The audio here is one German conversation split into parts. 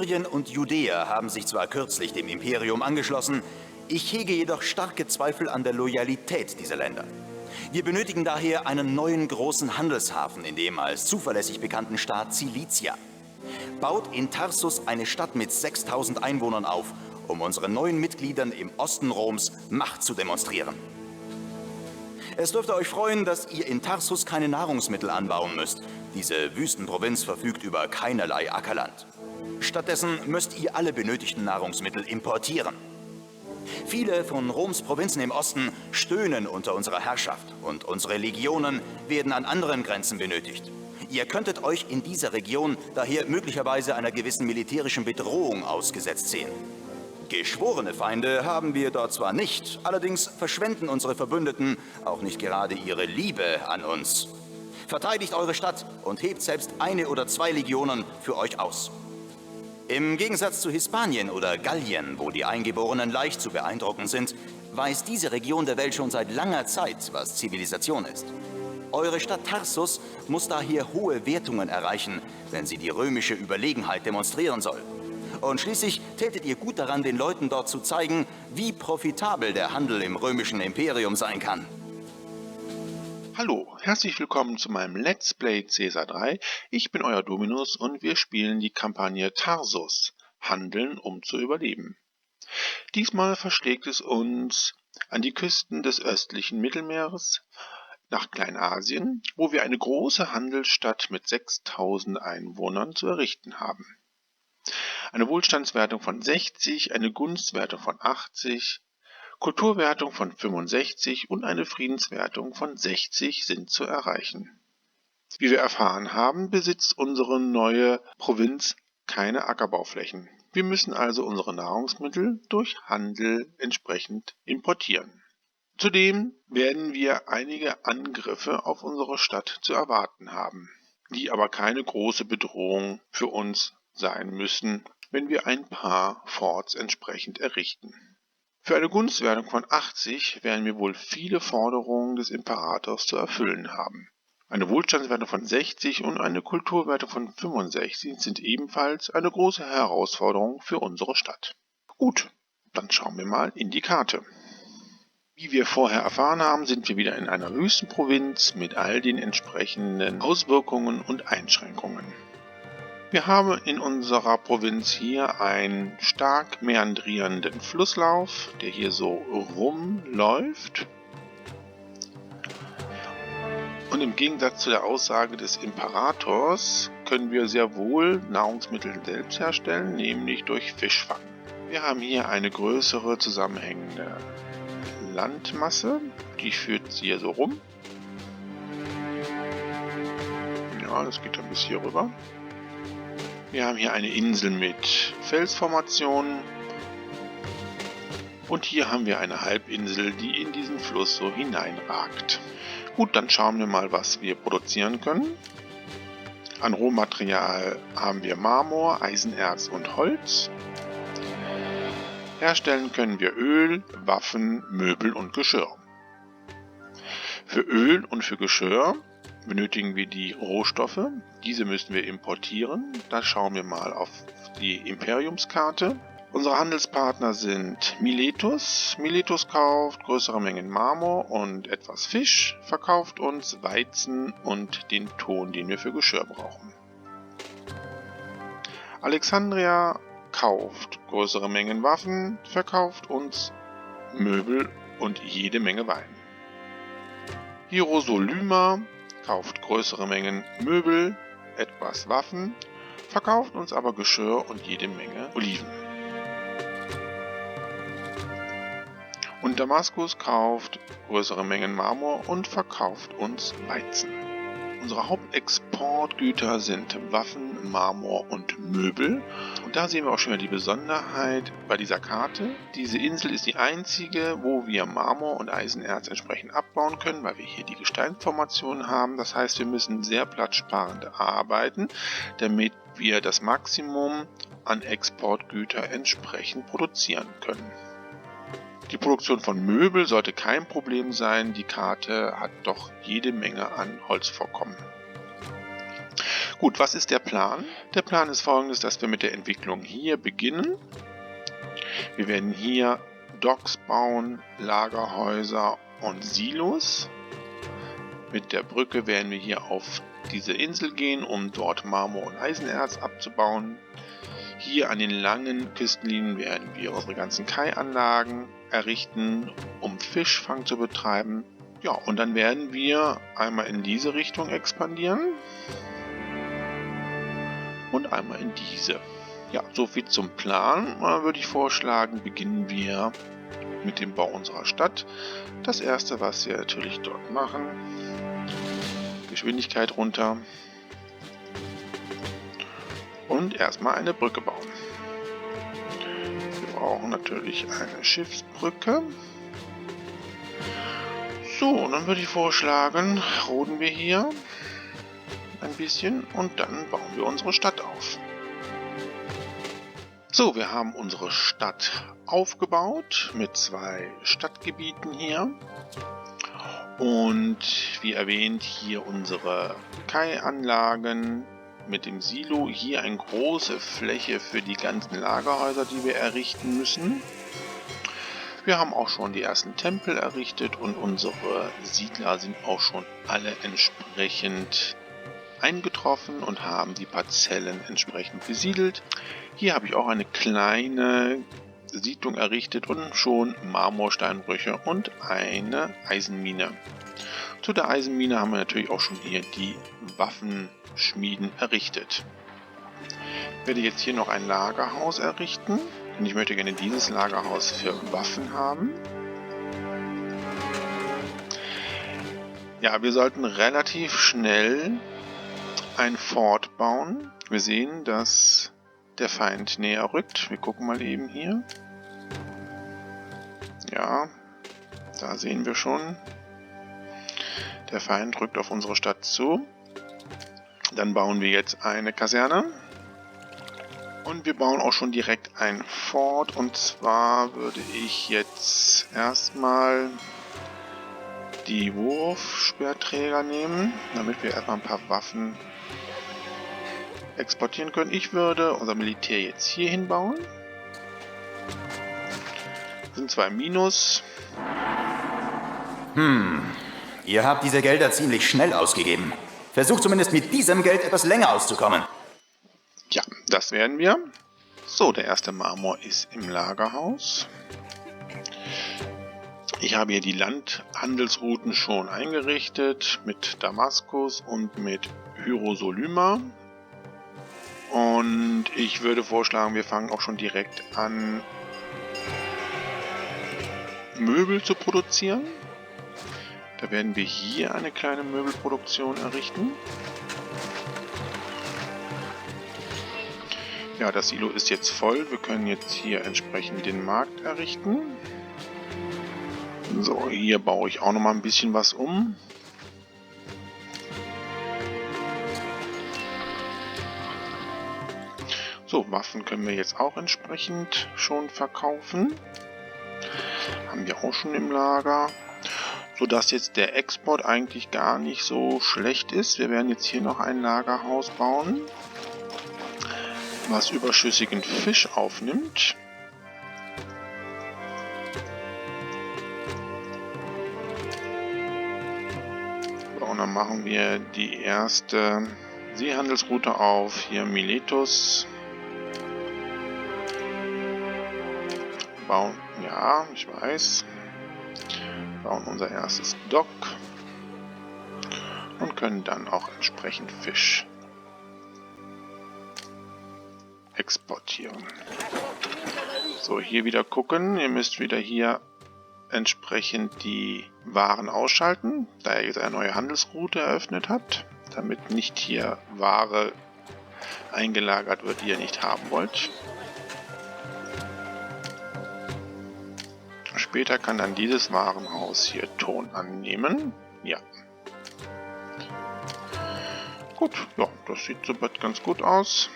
Syrien und Judäa haben sich zwar kürzlich dem Imperium angeschlossen, ich hege jedoch starke Zweifel an der Loyalität dieser Länder. Wir benötigen daher einen neuen großen Handelshafen in dem als zuverlässig bekannten Staat Cilicia. Baut in Tarsus eine Stadt mit 6000 Einwohnern auf, um unseren neuen Mitgliedern im Osten Roms Macht zu demonstrieren. Es dürfte euch freuen, dass ihr in Tarsus keine Nahrungsmittel anbauen müsst. Diese Wüstenprovinz verfügt über keinerlei Ackerland. Stattdessen müsst ihr alle benötigten Nahrungsmittel importieren. Viele von Roms Provinzen im Osten stöhnen unter unserer Herrschaft und unsere Legionen werden an anderen Grenzen benötigt. Ihr könntet euch in dieser Region daher möglicherweise einer gewissen militärischen Bedrohung ausgesetzt sehen. Geschworene Feinde haben wir dort zwar nicht, allerdings verschwenden unsere Verbündeten auch nicht gerade ihre Liebe an uns. Verteidigt eure Stadt und hebt selbst 1 oder 2 Legionen für euch aus. Im Gegensatz zu Hispanien oder Gallien, wo die Eingeborenen leicht zu beeindrucken sind, weiß diese Region der Welt schon seit langer Zeit, was Zivilisation ist. Eure Stadt Tarsus muss daher hohe Wertungen erreichen, wenn sie die römische Überlegenheit demonstrieren soll. Und schließlich tätet ihr gut daran, den Leuten dort zu zeigen, wie profitabel der Handel im römischen Imperium sein kann. Hallo, herzlich willkommen zu meinem Let's Play Caesar 3. Ich bin euer Dominus und wir spielen die Kampagne Tarsus, Handeln um zu überleben. Diesmal verschlägt es uns an die Küsten des östlichen Mittelmeeres nach Kleinasien, wo wir eine große Handelsstadt mit 6000 Einwohnern zu errichten haben. Eine Wohlstandswertung von 60, eine Gunstwertung von 80, Kulturwertung von 65 und eine Friedenswertung von 60 sind zu erreichen. Wie wir erfahren haben, besitzt unsere neue Provinz keine Ackerbauflächen. Wir müssen also unsere Nahrungsmittel durch Handel entsprechend importieren. Zudem werden wir einige Angriffe auf unsere Stadt zu erwarten haben, die aber keine große Bedrohung für uns sein müssen, wenn wir ein paar Forts entsprechend errichten. Für eine Gunstwertung von 80 werden wir wohl viele Forderungen des Imperators zu erfüllen haben. Eine Wohlstandswertung von 60 und eine Kulturwertung von 65 sind ebenfalls eine große Herausforderung für unsere Stadt. Gut, dann schauen wir mal in die Karte. Wie wir vorher erfahren haben, sind wir wieder in einer Wüstenprovinz mit all den entsprechenden Auswirkungen und Einschränkungen. Wir haben in unserer Provinz hier einen stark meandrierenden Flusslauf, der hier so rumläuft. Und im Gegensatz zu der Aussage des Imperators können wir sehr wohl Nahrungsmittel selbst herstellen, nämlich durch Fischfang. Wir haben hier eine größere zusammenhängende Landmasse, die führt hier so rum. Ja, das geht dann bis hier rüber. Wir haben hier eine Insel mit Felsformationen und hier haben wir eine Halbinsel, die in diesen Fluss so hineinragt. Gut, dann schauen wir mal, was wir produzieren können. An Rohmaterial haben wir Marmor, Eisenerz und Holz. Herstellen können wir Öl, Waffen, Möbel und Geschirr. Für Öl und für Geschirr benötigen wir die Rohstoffe. Diese müssen wir importieren. Da schauen wir mal auf die Imperiumskarte. Unsere Handelspartner sind Miletus. Miletus kauft größere Mengen Marmor und etwas Fisch, verkauft uns Weizen und den Ton, den wir für Geschirr brauchen. Alexandria kauft größere Mengen Waffen, verkauft uns Möbel und jede Menge Wein. Hierosolyma kauft größere Mengen Möbel, etwas Waffen, verkauft uns aber Geschirr und jede Menge Oliven. Und Damaskus kauft größere Mengen Marmor und verkauft uns Weizen. Unsere Hauptexportgüter sind Waffen, Marmor und Möbel. Und da sehen wir auch schon wieder die Besonderheit bei dieser Karte. Diese Insel ist die einzige, wo wir Marmor und Eisenerz entsprechend abbauen können, weil wir hier die Gesteinsformation haben. Das heißt, wir müssen sehr platzsparend arbeiten, damit wir das Maximum an Exportgüter entsprechend produzieren können. Die Produktion von Möbel sollte kein Problem sein, die Karte hat doch jede Menge an Holzvorkommen. Gut, was ist der Plan? Der Plan ist folgendes, dass wir mit der Entwicklung hier beginnen. Wir werden hier Docks bauen, Lagerhäuser und Silos. Mit der Brücke werden wir hier auf diese Insel gehen, um dort Marmor und Eisenerz abzubauen. Hier an den langen Küstenlinien werden wir unsere ganzen Kai-Anlagen errichten, um Fischfang zu betreiben. Ja, und dann werden wir einmal in diese Richtung expandieren und einmal in diese. Ja, soviel zum Plan. Würde ich vorschlagen, beginnen wir mit dem Bau unserer Stadt. Das erste, was wir natürlich dort machen, Geschwindigkeit runter und erstmal eine Brücke bauen. Wir brauchen natürlich eine Schiffsbrücke. So, und dann würde ich vorschlagen, roden wir hier ein bisschen und dann bauen wir unsere Stadt auf. So, wir haben unsere Stadt aufgebaut mit 2 Stadtgebieten hier. Und wie erwähnt, hier unsere Kai-Anlagen mit dem Silo. Hier eine große Fläche für die ganzen Lagerhäuser, die wir errichten müssen. Wir haben auch schon die ersten Tempel errichtet und unsere Siedler sind auch schon alle entsprechend eingetroffen und haben die Parzellen entsprechend besiedelt. Hier habe ich auch eine kleine Siedlung errichtet und schon Marmorsteinbrüche und eine Eisenmine. Zu der Eisenmine haben wir natürlich auch schon hier die Waffenschmieden errichtet. Ich werde jetzt hier noch ein Lagerhaus errichten, denn ich möchte gerne dieses Lagerhaus für Waffen haben. Ja, wir sollten relativ schnell ein Fort bauen. Wir sehen, dass der Feind näher rückt. Wir gucken mal eben hier. Ja, da sehen wir schon. Der Feind rückt auf unsere Stadt zu. Dann bauen wir jetzt eine Kaserne. Und wir bauen auch schon direkt ein Fort. Und zwar würde ich jetzt erstmal die Wurfspeerträger nehmen, damit wir erstmal ein paar Waffen exportieren können. Ich würde unser Militär jetzt hier hinbauen. Sind zwar im Minus. Ihr habt diese Gelder ziemlich schnell ausgegeben. Versucht zumindest mit diesem Geld etwas länger auszukommen. Ja, das werden wir. So, der erste Marmor ist im Lagerhaus. Ich habe hier die Landhandelsrouten schon eingerichtet mit Damaskus und mit Hierosolyma. Und ich würde vorschlagen, wir fangen auch schon direkt an, Möbel zu produzieren. Da werden wir hier eine kleine Möbelproduktion errichten. Ja, das Silo ist jetzt voll. Wir können jetzt hier entsprechend den Markt errichten. So, hier baue ich auch noch mal ein bisschen was um. So, Waffen können wir jetzt auch entsprechend schon verkaufen. Haben wir auch schon im Lager. Sodass jetzt der Export eigentlich gar nicht so schlecht ist. Wir werden jetzt hier noch ein Lagerhaus bauen, was überschüssigen Fisch aufnimmt. So, und dann machen wir die erste Seehandelsroute auf. Hier Miletus. Bauen, ja, ich weiß. Bauen unser erstes Dock und können dann auch entsprechend Fisch exportieren. So, hier wieder gucken. Ihr müsst wieder hier entsprechend die Waren ausschalten, da ihr jetzt eine neue Handelsroute eröffnet habt, damit nicht hier Ware eingelagert wird, die ihr nicht haben wollt. Später kann dann dieses Warenhaus hier Ton annehmen. Ja. Gut, ja, das sieht soweit ganz gut aus.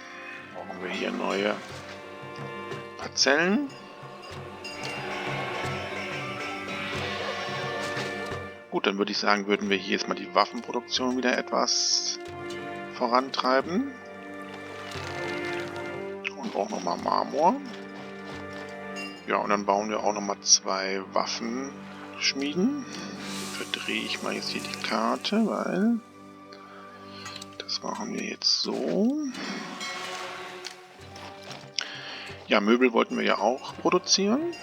Brauchen wir hier neue Parzellen. Gut, dann würde ich sagen, würden wir hier jetzt mal die Waffenproduktion wieder etwas vorantreiben. Und auch nochmal Marmor. Ja, und dann bauen wir auch nochmal 2 Waffenschmieden. Verdrehe ich mal jetzt hier die Karte, weil das machen wir jetzt so. Ja, Möbel wollten wir ja auch produzieren.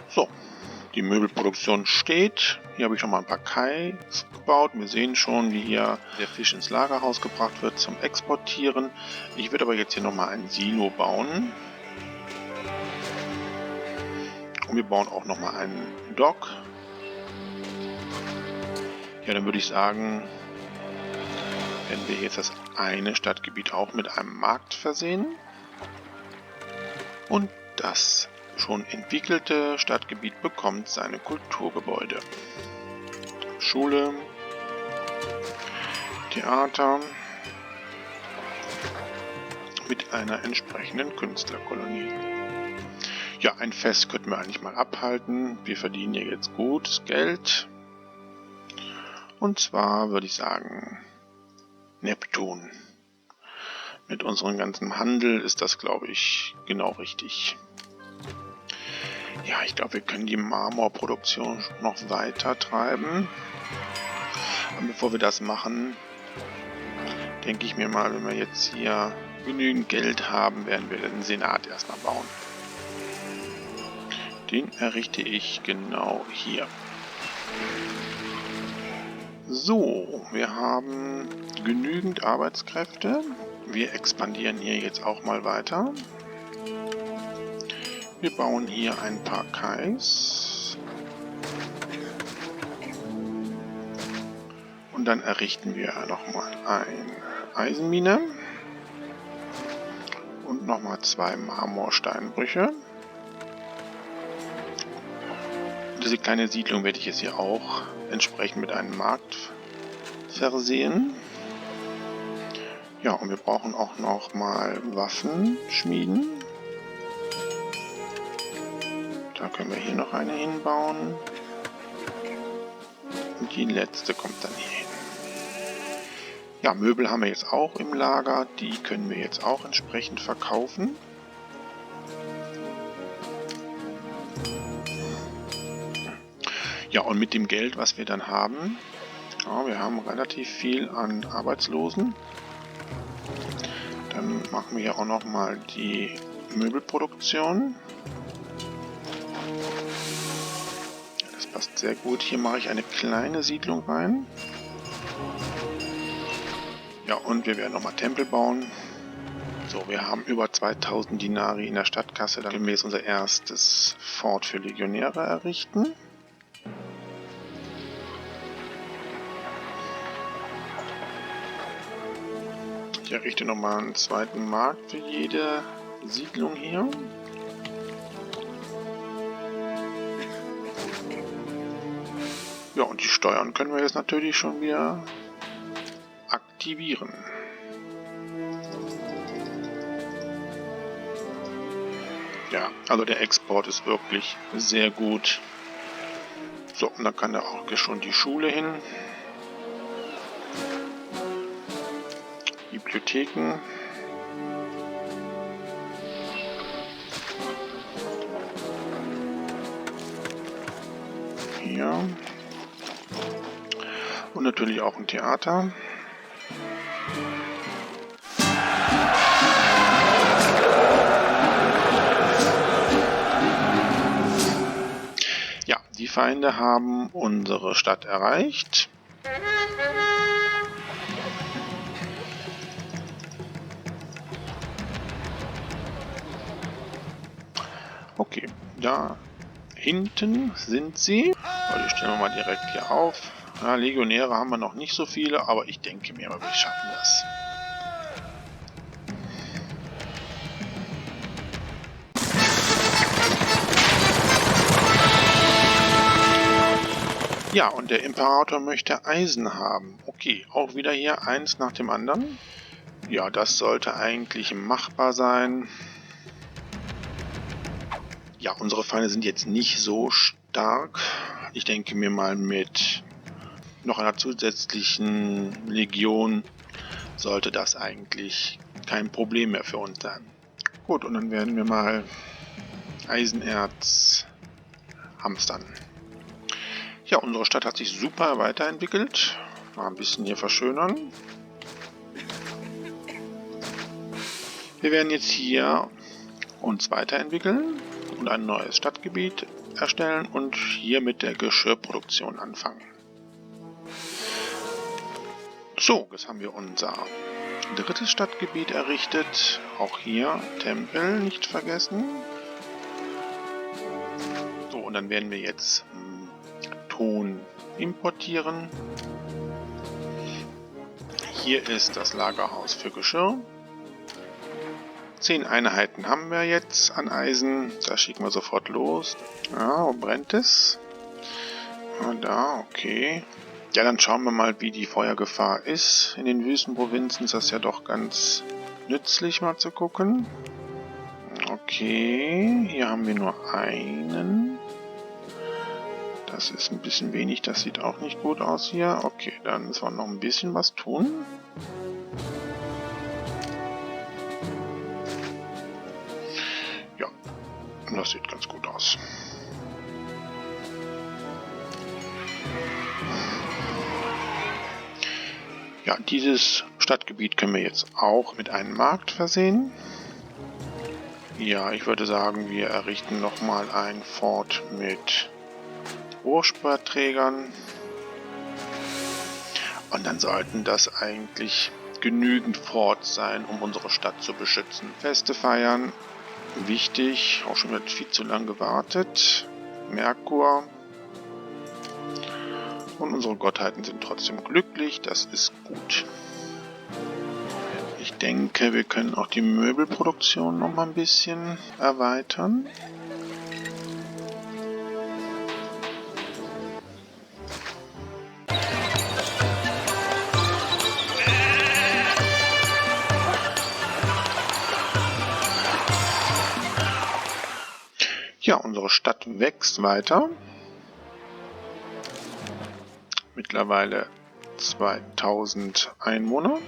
So, die Möbelproduktion steht. Hier habe ich schon mal ein paar Kais gebaut. Wir sehen schon, wie hier der Fisch ins Lagerhaus gebracht wird zum Exportieren. Ich würde aber jetzt hier nochmal ein Silo bauen. Und wir bauen auch nochmal einen Dock. Ja, dann würde ich sagen, werden wir jetzt das eine Stadtgebiet auch mit einem Markt versehen. Und das schon entwickelte Stadtgebiet bekommt seine Kulturgebäude. Schule, Theater mit einer entsprechenden Künstlerkolonie. Ja, ein Fest könnten wir eigentlich mal abhalten. Wir verdienen ja jetzt gutes Geld. Und zwar würde ich sagen, Neptun. Mit unserem ganzen Handel ist das, glaube ich, genau richtig. Ja, ich glaube, wir können die Marmorproduktion noch weiter treiben. Aber bevor wir das machen, denke ich mir mal, wenn wir jetzt hier genügend Geld haben, werden wir den Senat erstmal bauen. Den errichte ich genau hier. So, wir haben genügend Arbeitskräfte. Wir expandieren hier jetzt auch mal weiter. Wir bauen hier ein paar Kais. Und dann errichten wir nochmal eine Eisenmine. Und nochmal 2 Marmorsteinbrüche. Diese kleine Siedlung werde ich jetzt hier auch entsprechend mit einem Markt versehen. Ja, und wir brauchen auch noch mal Waffenschmieden. Da können wir hier noch eine hinbauen. Und die letzte kommt dann hier hin. Ja, Möbel haben wir jetzt auch im Lager. Die können wir jetzt auch entsprechend verkaufen. Ja, und mit dem Geld, was wir dann haben, ja, wir haben relativ viel an Arbeitslosen. Dann machen wir hier auch noch mal die Möbelproduktion. Das passt sehr gut. Hier mache ich eine kleine Siedlung rein. Ja, und wir werden nochmal Tempel bauen. So, wir haben über 2000 Dinari in der Stadtkasse. Dann können wir jetzt unser erstes Fort für Legionäre errichten. Ich errichte nochmal einen zweiten Markt für jede Siedlung hier. Ja, und die Steuern können wir jetzt natürlich schon wieder aktivieren. Ja, also der Export ist wirklich sehr gut. So, und dann kann da auch schon die Schule hin. Bibliotheken. Hier. Und natürlich auch ein Theater. Ja, die Feinde haben unsere Stadt erreicht. Okay, da hinten sind sie. Die stellen wir mal direkt hier auf. Ja, Legionäre haben wir noch nicht so viele, aber ich denke mir, wir schaffen das. Ja, und der Imperator möchte Eisen haben. Okay, auch wieder hier eins nach dem anderen. Ja, das sollte eigentlich machbar sein. Ja, unsere Feinde sind jetzt nicht so stark. Ich denke mir mal mit noch einer zusätzlichen Legion sollte das eigentlich kein Problem mehr für uns sein. Gut, und dann werden wir mal Eisenerz hamstern. Ja, unsere Stadt hat sich super weiterentwickelt. Mal ein bisschen hier verschönern. Wir werden jetzt hier uns weiterentwickeln und ein neues Stadtgebiet erstellen und hier mit der Geschirrproduktion anfangen. So, jetzt haben wir unser drittes Stadtgebiet errichtet. Auch hier Tempel nicht vergessen. So, und dann werden wir jetzt Ton importieren. Hier ist das Lagerhaus für Geschirr. 10 Einheiten haben wir jetzt an Eisen. Das schicken wir sofort los. Ja, wo brennt es? Ah, da, okay. Ja, dann schauen wir mal, wie die Feuergefahr ist. In den Wüstenprovinzen ist das ja doch ganz nützlich, mal zu gucken. Okay, hier haben wir nur einen. Das ist ein bisschen wenig, das sieht auch nicht gut aus hier. Okay, dann müssen wir noch ein bisschen was tun. Ja, das sieht ganz gut aus. Ja, dieses Stadtgebiet können wir jetzt auch mit einem Markt versehen. Ja, ich würde sagen, wir errichten nochmal ein Fort mit Ursprungträgern. Und dann sollten das eigentlich genügend Forts sein, um unsere Stadt zu beschützen. Feste feiern, wichtig, auch schon wieder viel zu lang gewartet. Merkur. Und unsere Gottheiten sind trotzdem glücklich, das ist gut. Ich denke, wir können auch die Möbelproduktion noch mal ein bisschen erweitern. Ja, unsere Stadt wächst weiter. Mittlerweile 2000 Einwohner.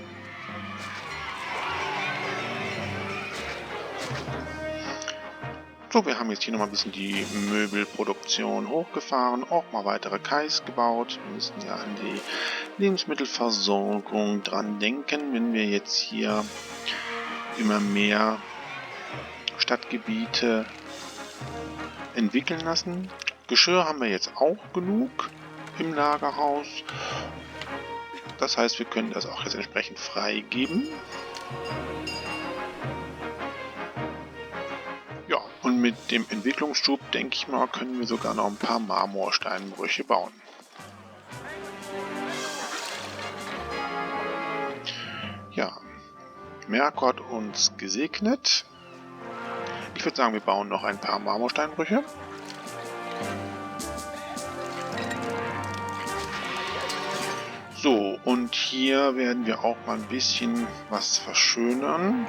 So, wir haben jetzt hier noch mal ein bisschen die Möbelproduktion hochgefahren, auch mal weitere Kais gebaut. Wir müssen ja an die Lebensmittelversorgung dran denken, wenn wir jetzt hier immer mehr Stadtgebiete entwickeln lassen. Geschirr haben wir jetzt auch genug im Lagerhaus. Das heißt, wir können das auch jetzt entsprechend freigeben. Ja, und mit dem Entwicklungsschub, denke ich mal, können wir sogar noch ein paar Marmorsteinbrüche bauen. Ja, Merkur hat uns gesegnet. Ich würde sagen, wir bauen noch ein paar Marmorsteinbrüche. So, und hier werden wir auch mal ein bisschen was verschönern.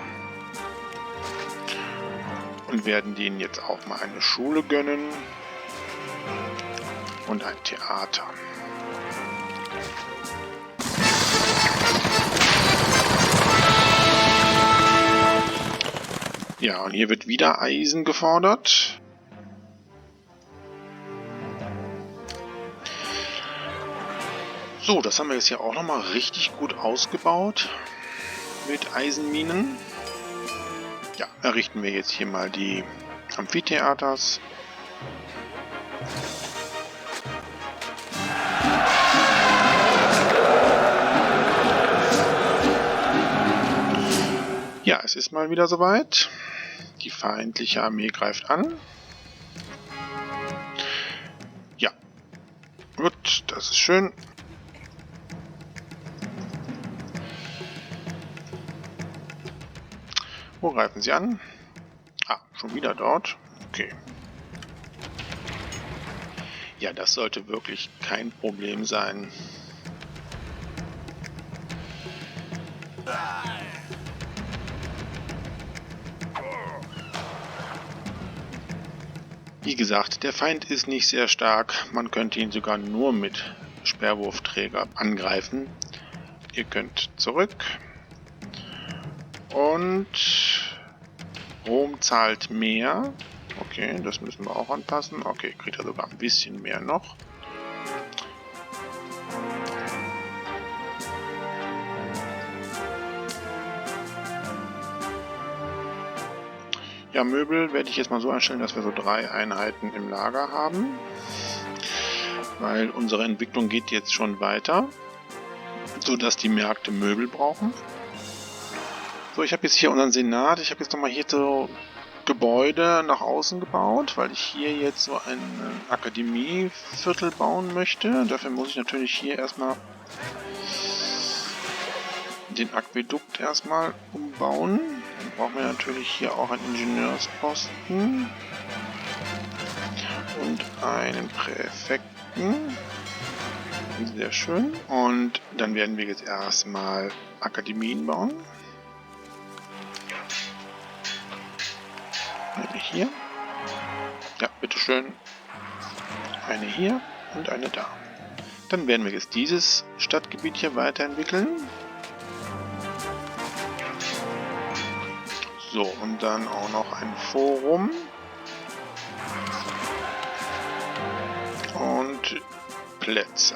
Und werden denen jetzt auch mal eine Schule gönnen. Und ein Theater. Ja, und hier wird wieder Eisen gefordert. So, das haben wir jetzt hier auch nochmal richtig gut ausgebaut mit Eisenminen. Ja, errichten wir jetzt hier mal die Amphitheaters. Ja, es ist mal wieder soweit. Die feindliche Armee greift an. Ja, gut, das ist schön. Wo greifen sie an? Ah, schon wieder dort. Okay. Ja, das sollte wirklich kein Problem sein. Wie gesagt, der Feind ist nicht sehr stark. Man könnte ihn sogar nur mit Sperrwurfträger angreifen. Ihr könnt zurück. Und Rom zahlt mehr. Okay, das müssen wir auch anpassen. Okay, kriegt er sogar ein bisschen mehr noch. Ja, Möbel werde ich jetzt mal so einstellen, dass wir so 3 Einheiten im Lager haben. Weil unsere Entwicklung geht jetzt schon weiter, sodass die Märkte Möbel brauchen. So, ich habe jetzt hier unseren Senat. Ich habe jetzt nochmal hier so Gebäude nach außen gebaut, weil ich hier jetzt so ein Akademieviertel bauen möchte. Dafür muss ich natürlich hier erstmal den Aquädukt erstmal umbauen. Dann brauchen wir natürlich hier auch einen Ingenieursposten und einen Präfekten. Sehr schön. Und dann werden wir jetzt erstmal Akademien bauen. Eine hier. Ja, bitteschön. Eine hier und eine da. Dann werden wir jetzt dieses Stadtgebiet hier weiterentwickeln. So, und dann auch noch ein Forum. Und Plätze.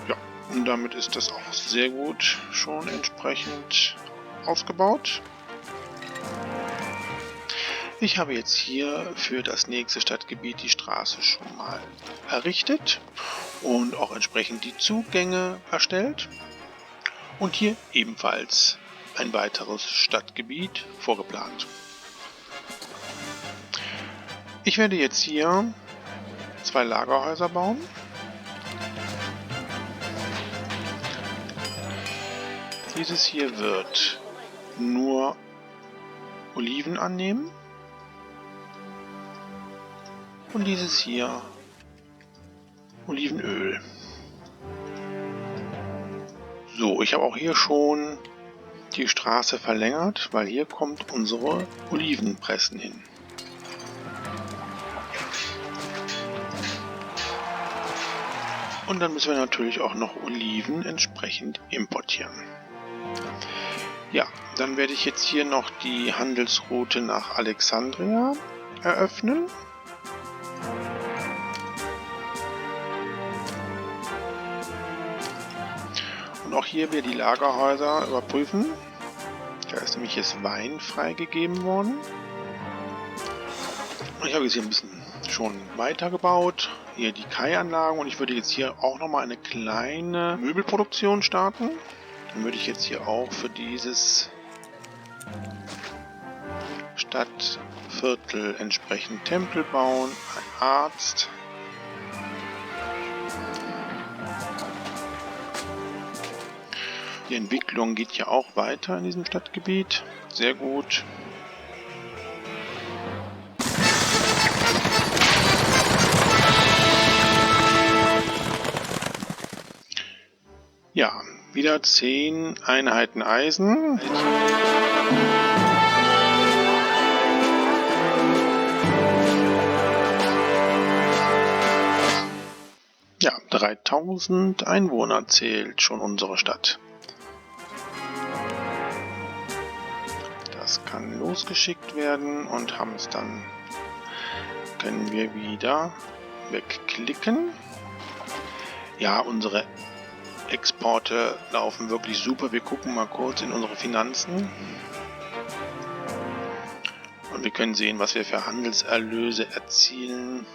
Ja, und damit ist das auch sehr gut schon entsprechend ausgebaut. Ich habe jetzt hier für das nächste Stadtgebiet die Straße schon mal errichtet und auch entsprechend die Zugänge erstellt. Und hier ebenfalls ein weiteres Stadtgebiet vorgeplant. Ich werde jetzt hier 2 Lagerhäuser bauen. Dieses hier wird nur Oliven annehmen. Und dieses hier Olivenöl. So, ich habe auch hier schon die Straße verlängert, weil hier kommt unsere Olivenpressen hin. Und dann müssen wir natürlich auch noch Oliven entsprechend importieren. Ja, dann werde ich jetzt hier noch die Handelsroute nach Alexandria eröffnen. Und auch hier wieder die Lagerhäuser überprüfen. Da ist nämlich jetzt Wein freigegeben worden. Ich habe jetzt hier ein bisschen schon weitergebaut. Hier die Kai-Anlagen und ich würde jetzt hier auch nochmal eine kleine Möbelproduktion starten. Dann würde ich jetzt hier auch für dieses Stadtviertel entsprechend Tempel bauen, ein Arzt. Die Entwicklung geht ja auch weiter in diesem Stadtgebiet. Sehr gut. Ja, wieder 10 Einheiten Eisen. Ja, 3000 Einwohner zählt schon unsere Stadt. Das kann losgeschickt werden und haben es dann, können wir wieder wegklicken. Ja, unsere Exporte laufen wirklich super. Wir gucken mal kurz in unsere Finanzen. Und wir können sehen, was wir für Handelserlöse erzielen.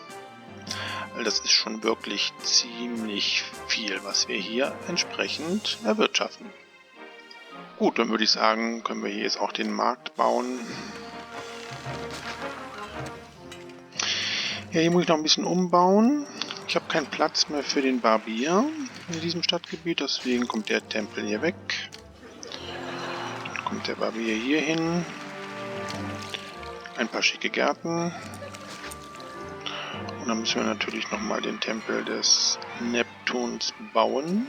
Weil das ist schon wirklich ziemlich viel, was wir hier entsprechend erwirtschaften. Gut, dann würde ich sagen, können wir hier jetzt auch den Markt bauen. Ja, hier muss ich noch ein bisschen umbauen. Ich habe keinen Platz mehr für den Barbier in diesem Stadtgebiet, deswegen kommt der Tempel hier weg. Dann kommt der Barbier hier hin. Ein paar schicke Gärten. Und dann müssen wir natürlich nochmal den Tempel des Neptuns bauen.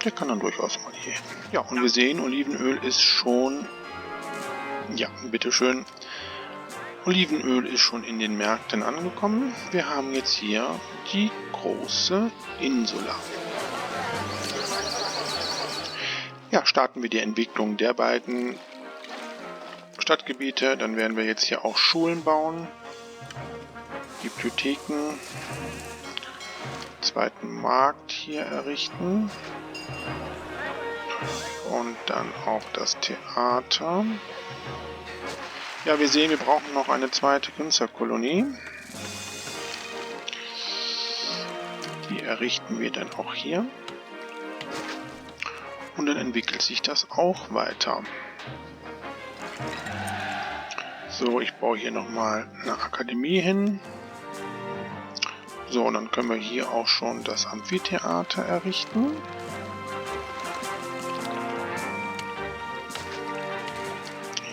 Der kann dann durchaus mal hier hin. Ja, und wir sehen, Olivenöl ist schon, ja, bitteschön, Olivenöl ist schon in den Märkten angekommen. Wir haben jetzt hier die große Insula. Ja, starten wir die Entwicklung der beiden Stadtgebiete. Dann werden wir jetzt hier auch Schulen bauen, Bibliotheken, zweiten Markt hier errichten und dann auch das Theater. Ja, wir sehen, wir brauchen noch eine zweite Künstlerkolonie. Die errichten wir dann auch hier. Und dann entwickelt sich das auch weiter. So, ich baue hier nochmal eine Akademie hin. So, und dann können wir hier auch schon das Amphitheater errichten.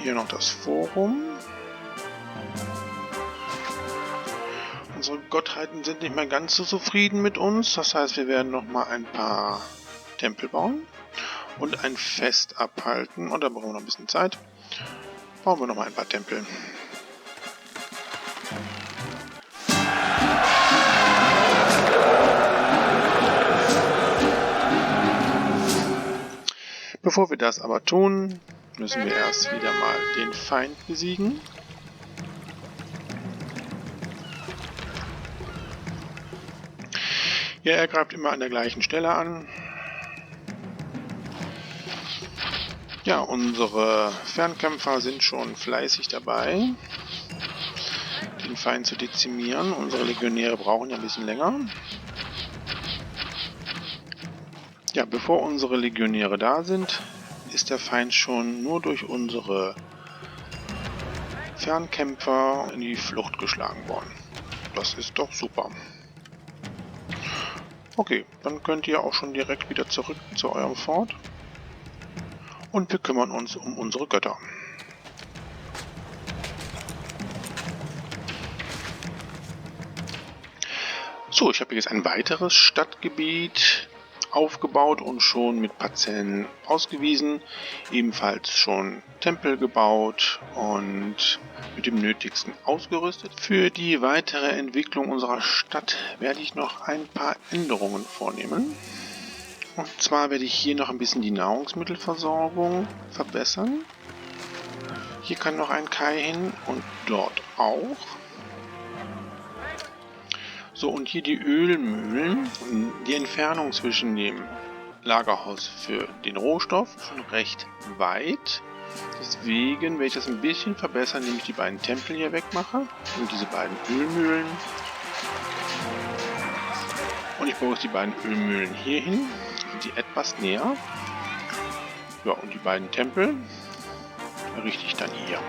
Hier noch das Forum. Unsere Gottheiten sind nicht mehr ganz so zufrieden mit uns. Das heißt, wir werden nochmal ein paar Tempel bauen und ein Fest abhalten. Und da brauchen wir noch ein bisschen Zeit. Bauen wir nochmal ein paar Tempel. Bevor wir das aber tun, müssen wir erst wieder mal den Feind besiegen. Ja, er greift immer an der gleichen Stelle an. Ja, unsere Fernkämpfer sind schon fleißig dabei, den Feind zu dezimieren. Unsere Legionäre brauchen ja ein bisschen länger. Ja, bevor unsere Legionäre da sind, ist der Feind schon nur durch unsere Fernkämpfer in die Flucht geschlagen worden. Das ist doch super. Okay, dann könnt ihr auch schon direkt wieder zurück zu eurem Fort. Und wir kümmern uns um unsere Götter. So, ich habe jetzt ein weiteres Stadtgebiet aufgebaut und schon mit Parzellen ausgewiesen. Ebenfalls schon Tempel gebaut und mit dem Nötigsten ausgerüstet. Für die weitere Entwicklung unserer Stadt werde ich noch ein paar Änderungen vornehmen. Und zwar werde ich hier noch ein bisschen die Nahrungsmittelversorgung verbessern. Hier kann noch ein Kai hin und dort auch. So, und hier die Ölmühlen. Die Entfernung zwischen dem Lagerhaus für den Rohstoff schon recht weit. Deswegen werde ich das ein bisschen verbessern, indem ich die beiden Tempel hier wegmache und diese beiden Ölmühlen. Und ich baue jetzt die beiden Ölmühlen hier hin, die etwas näher. Ja, und die beiden Tempel errichte ich dann hier.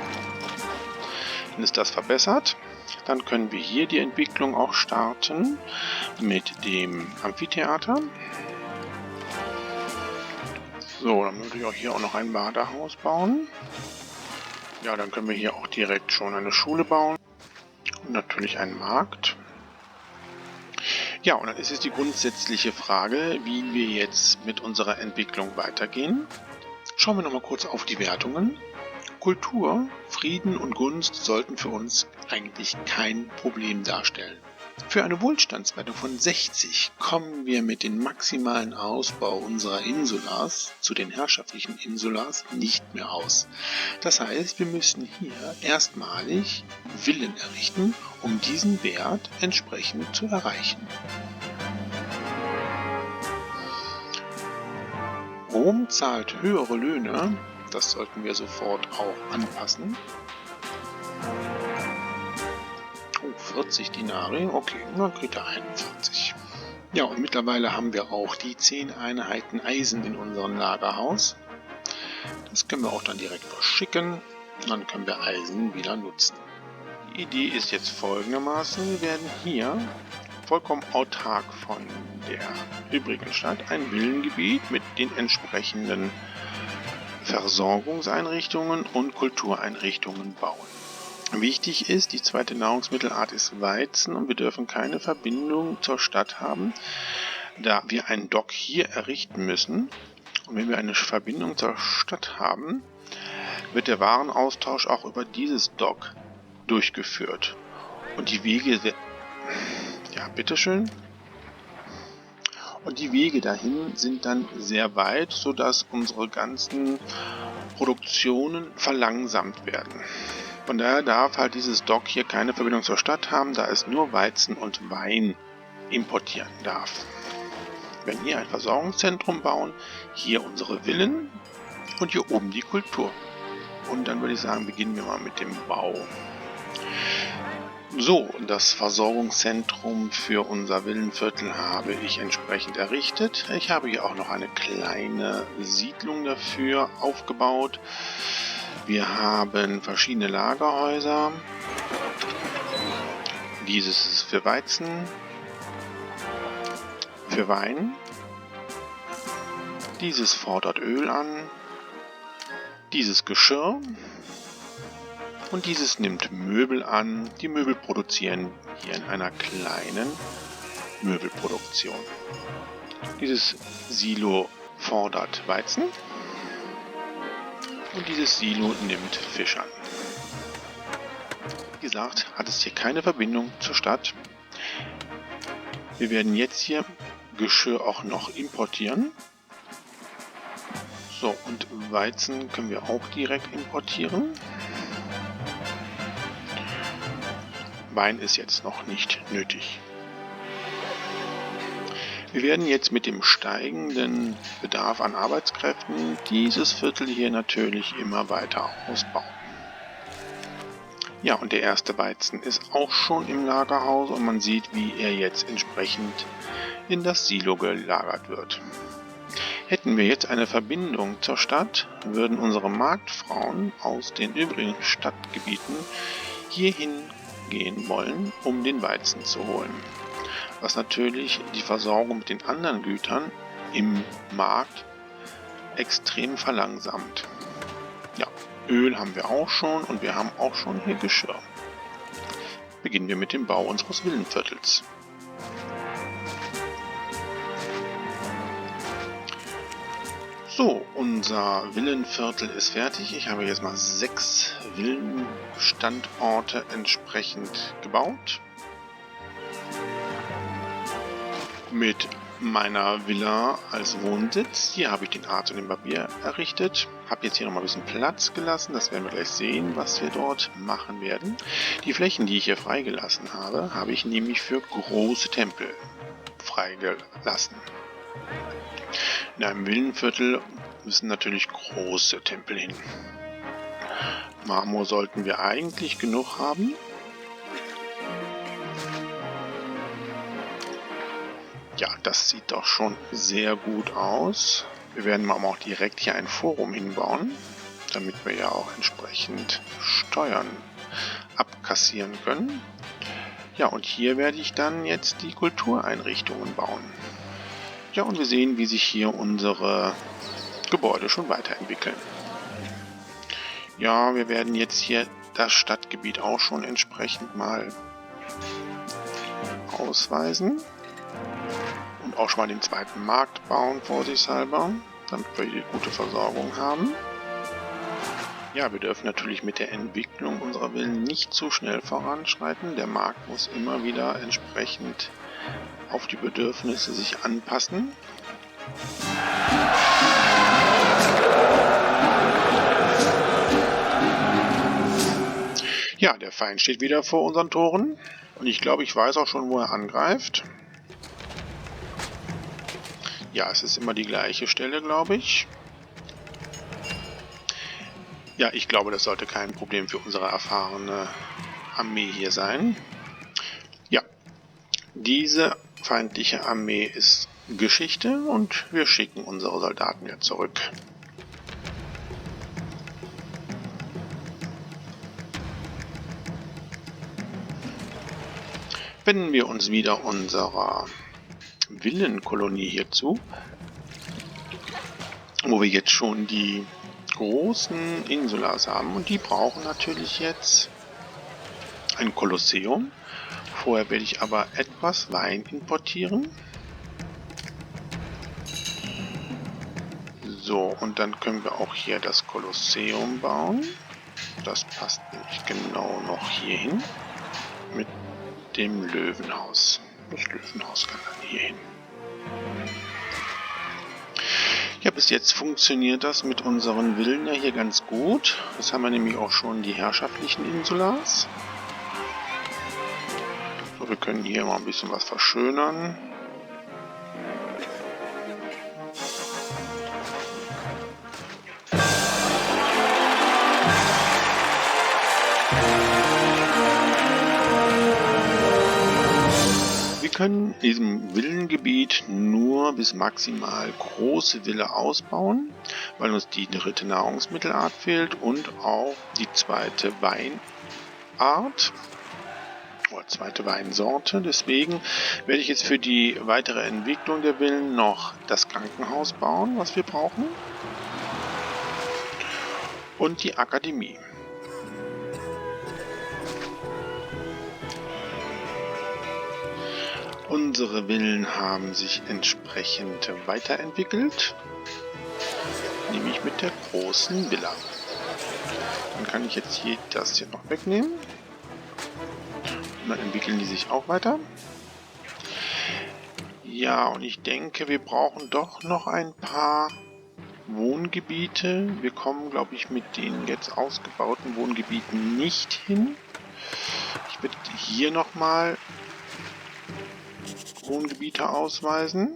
Dann ist das verbessert. Dann können wir hier die Entwicklung auch starten mit dem Amphitheater. So, dann würde ich auch hier auch noch ein Badehaus bauen. Ja, dann können wir hier auch direkt schon eine Schule bauen. Und natürlich einen Markt. Ja, und dann ist es die grundsätzliche Frage, wie wir jetzt mit unserer Entwicklung weitergehen. Schauen wir nochmal kurz auf die Wertungen. Kultur, Frieden und Gunst sollten für uns eigentlich kein Problem darstellen. Für eine Wohlstandswertung von 60 kommen wir mit dem maximalen Ausbau unserer Insulas zu den herrschaftlichen Insulas nicht mehr aus. Das heißt, wir müssen hier erstmalig Villen errichten, um diesen Wert entsprechend zu erreichen. Rom zahlt höhere Löhne. Das sollten wir sofort auch anpassen. Oh, 40 Dinari. Okay, dann kriegt er 41. Ja, und mittlerweile haben wir auch die 10 Einheiten Eisen in unserem Lagerhaus. Das können wir auch dann direkt verschicken. Und dann können wir Eisen wieder nutzen. Die Idee ist jetzt folgendermaßen. Wir werden hier vollkommen autark von der übrigen Stadt ein Villengebiet mit den entsprechenden Versorgungseinrichtungen und Kultureinrichtungen bauen. Wichtig ist, die zweite Nahrungsmittelart ist Weizen und wir dürfen keine Verbindung zur Stadt haben, da wir einen Dock hier errichten müssen. Und wenn wir eine Verbindung zur Stadt haben, wird der Warenaustausch auch über dieses Dock durchgeführt. Und die Wege, ja, bitteschön. Und die Wege dahin sind dann sehr weit, sodass unsere ganzen Produktionen verlangsamt werden. Von daher darf halt dieses Dock hier keine Verbindung zur Stadt haben, da es nur Weizen und Wein importieren darf. Wir werden hier ein Versorgungszentrum bauen, hier unsere Villen und hier oben die Kultur. Und dann würde ich sagen, beginnen wir mal mit dem Bau. So, das Versorgungszentrum für unser Villenviertel habe ich entsprechend errichtet. Ich habe hier auch noch eine kleine Siedlung dafür aufgebaut. Wir haben verschiedene Lagerhäuser. Dieses ist für Weizen, für Wein. Dieses fordert Öl an. Dieses Geschirr. Und dieses nimmt Möbel an. Die Möbel produzieren hier in einer kleinen Möbelproduktion. Dieses Silo fordert Weizen. Und dieses Silo nimmt Fisch an. Wie gesagt, hat es hier keine Verbindung zur Stadt. Wir werden jetzt hier Geschirr auch noch importieren. So, und Weizen können wir auch direkt importieren. Wein ist jetzt noch nicht nötig. Wir werden jetzt mit dem steigenden Bedarf an Arbeitskräften dieses Viertel hier natürlich immer weiter ausbauen. Ja, und der erste Weizen ist auch schon im Lagerhaus und man sieht, wie er jetzt entsprechend in das Silo gelagert wird. Hätten wir jetzt eine Verbindung zur Stadt, würden unsere Marktfrauen aus den übrigen Stadtgebieten hierhin gehen wollen, um den Weizen zu holen. Was natürlich die Versorgung mit den anderen Gütern im Markt extrem verlangsamt. Ja, Öl haben wir auch schon und wir haben auch schon hier Geschirr. Beginnen wir mit dem Bau unseres Villenviertels. So, unser Villenviertel ist fertig. Ich habe jetzt mal 6 Villenstandorte entsprechend gebaut. Mit meiner Villa als Wohnsitz. Hier habe ich den Arzt und den Barbier errichtet. Habe jetzt hier nochmal ein bisschen Platz gelassen. Das werden wir gleich sehen, was wir dort machen werden. Die Flächen, die ich hier freigelassen habe, habe ich nämlich für große Tempel freigelassen. In einem Villenviertel müssen natürlich große Tempel hin. Marmor sollten wir eigentlich genug haben. Ja, das sieht doch schon sehr gut aus. Wir werden mal auch direkt hier ein Forum hinbauen, damit wir ja auch entsprechend Steuern abkassieren können. Ja, und hier werde ich dann jetzt die Kultureinrichtungen bauen. Ja, und wir sehen, wie sich hier unsere Gebäude schon weiterentwickeln. Ja, wir werden jetzt hier das Stadtgebiet auch schon entsprechend mal ausweisen. Und auch schon mal den zweiten Markt bauen, vorsichtshalber, damit wir hier gute Versorgung haben. Ja, wir dürfen natürlich mit der Entwicklung unserer Villen nicht zu schnell voranschreiten. Der Markt muss immer wieder entsprechend auf die Bedürfnisse sich anpassen. Ja, der Feind steht wieder vor unseren Toren und ich glaube, ich weiß auch schon, wo er angreift. Ja, es ist immer die gleiche Stelle, glaube ich. Ja, ich glaube, das sollte kein Problem für unsere erfahrene Armee hier sein. Ja, diese feindliche Armee ist Geschichte und wir schicken unsere Soldaten wieder zurück. Wenden wir uns wieder unserer Villenkolonie hierzu, wo wir jetzt schon die großen Insulas haben und die brauchen natürlich jetzt ein Kolosseum. Vorher werde ich aber etwas Wein importieren. So, und dann können wir auch hier das Kolosseum bauen. Das passt nämlich genau noch hier hin mit dem Löwenhaus. Das Löwenhaus kann dann hier hin. Ja, bis jetzt funktioniert das mit unseren Villen ja hier ganz gut. Jetzt haben wir nämlich auch schon die herrschaftlichen Insulars. So, wir können hier mal ein bisschen was verschönern. Wir können in diesem Villengebiet nur bis maximal große Villa ausbauen, weil uns die dritte Nahrungsmittelart fehlt und auch die zweite Weinart oder zweite Weinsorte. Deswegen werde ich jetzt für die weitere Entwicklung der Villen noch das Krankenhaus bauen, was wir brauchen, und die Akademie. Unsere Villen haben sich entsprechend weiterentwickelt, nämlich mit der großen Villa. Dann kann ich jetzt hier das hier noch wegnehmen. Und dann entwickeln die sich auch weiter. Ja, und ich denke, wir brauchen doch noch ein paar Wohngebiete. Wir kommen, glaube ich, mit den jetzt ausgebauten Wohngebieten nicht hin. Ich werde hier nochmal Wohngebiete ausweisen.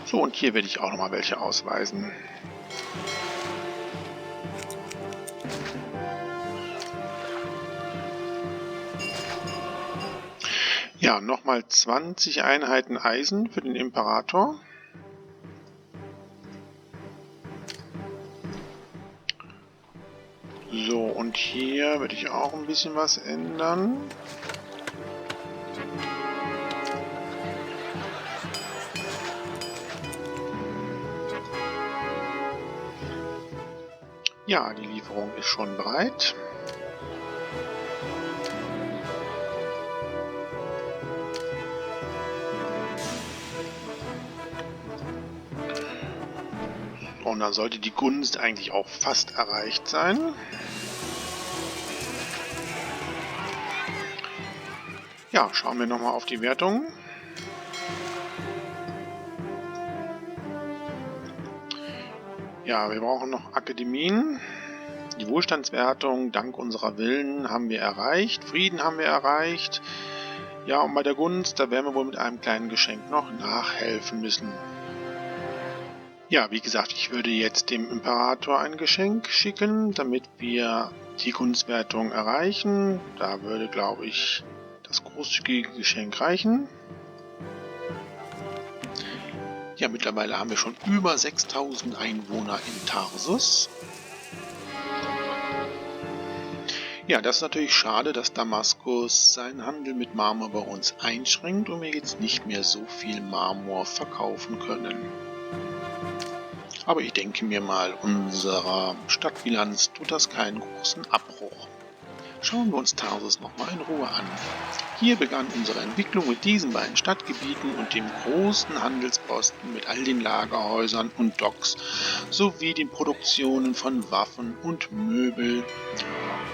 So, und hier werde ich auch nochmal welche ausweisen. Ja, nochmal 20 Einheiten Eisen für den Imperator. So, und hier werde ich auch ein bisschen was ändern. Ja, die Lieferung ist schon bereit. Und dann sollte die Gunst eigentlich auch fast erreicht sein. Ja, schauen wir nochmal auf die Wertung. Ja, wir brauchen noch Akademien. Die Wohlstandswertung dank unserer Villen haben wir erreicht. Frieden haben wir erreicht. Ja, und bei der Gunst, da werden wir wohl mit einem kleinen Geschenk noch nachhelfen müssen. Ja, wie gesagt, ich würde jetzt dem Imperator ein Geschenk schicken, damit wir die Gunstwertung erreichen. Da würde, glaube ich, das großzügige Geschenk reichen. Ja, mittlerweile haben wir schon über 6000 Einwohner in Tarsus. Ja, das ist natürlich schade, dass Damaskus seinen Handel mit Marmor bei uns einschränkt und wir jetzt nicht mehr so viel Marmor verkaufen können. Aber ich denke mir mal, unserer Stadtbilanz tut das keinen großen Abbruch. Schauen wir uns Tarsus nochmal in Ruhe an. Hier begann unsere Entwicklung mit diesen beiden Stadtgebieten und dem großen Handelsposten mit all den Lagerhäusern und Docks sowie den Produktionen von Waffen und Möbel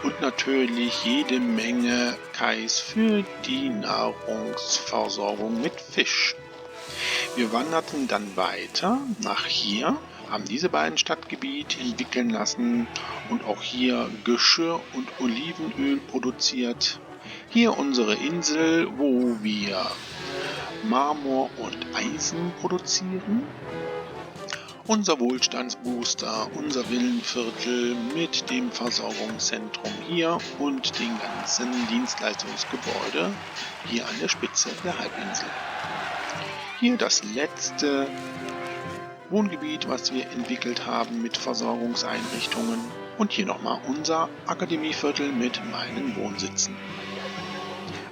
und natürlich jede Menge Kais für die Nahrungsversorgung mit Fisch. Wir wanderten dann weiter nach hier, haben diese beiden Stadtgebiete entwickeln lassen und auch hier Geschirr und Olivenöl produziert. Hier unsere Insel, wo wir Marmor und Eisen produzieren. Unser Wohlstandsbooster, unser Villenviertel mit dem Versorgungszentrum hier und den ganzen Dienstleistungsgebäude hier an der Spitze der Halbinsel. Hier das letzte Wohngebiet, was wir entwickelt haben mit Versorgungseinrichtungen. Und hier nochmal unser Akademieviertel mit meinen Wohnsitzen.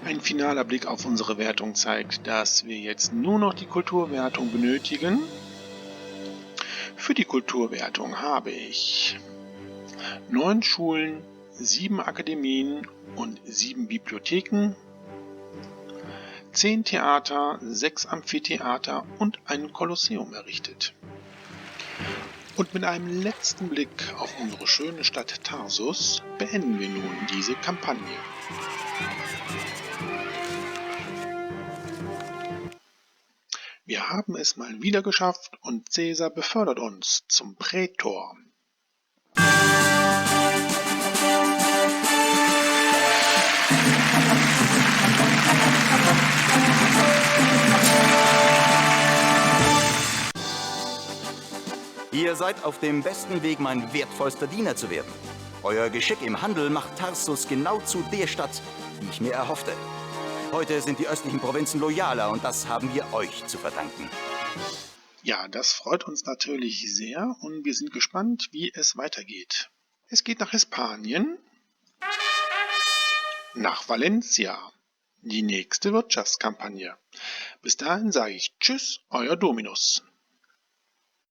Ein finaler Blick auf unsere Wertung zeigt, dass wir jetzt nur noch die Kulturwertung benötigen. Für die Kulturwertung habe ich 9 Schulen, 7 Akademien und 7 Bibliotheken, 10 Theater, 6 Amphitheater und ein Kolosseum errichtet. Und mit einem letzten Blick auf unsere schöne Stadt Tarsus beenden wir nun diese Kampagne. Wir haben es mal wieder geschafft und Caesar befördert uns zum Prätor. Ihr seid auf dem besten Weg, mein wertvollster Diener zu werden. Euer Geschick im Handel macht Tarsus genau zu der Stadt, die ich mir erhoffte. Heute sind die östlichen Provinzen loyaler und das haben wir euch zu verdanken. Ja, das freut uns natürlich sehr und wir sind gespannt, wie es weitergeht. Es geht nach Hispanien, nach Valencia, die nächste Wirtschaftskampagne. Bis dahin sage ich Tschüss, euer Dominus.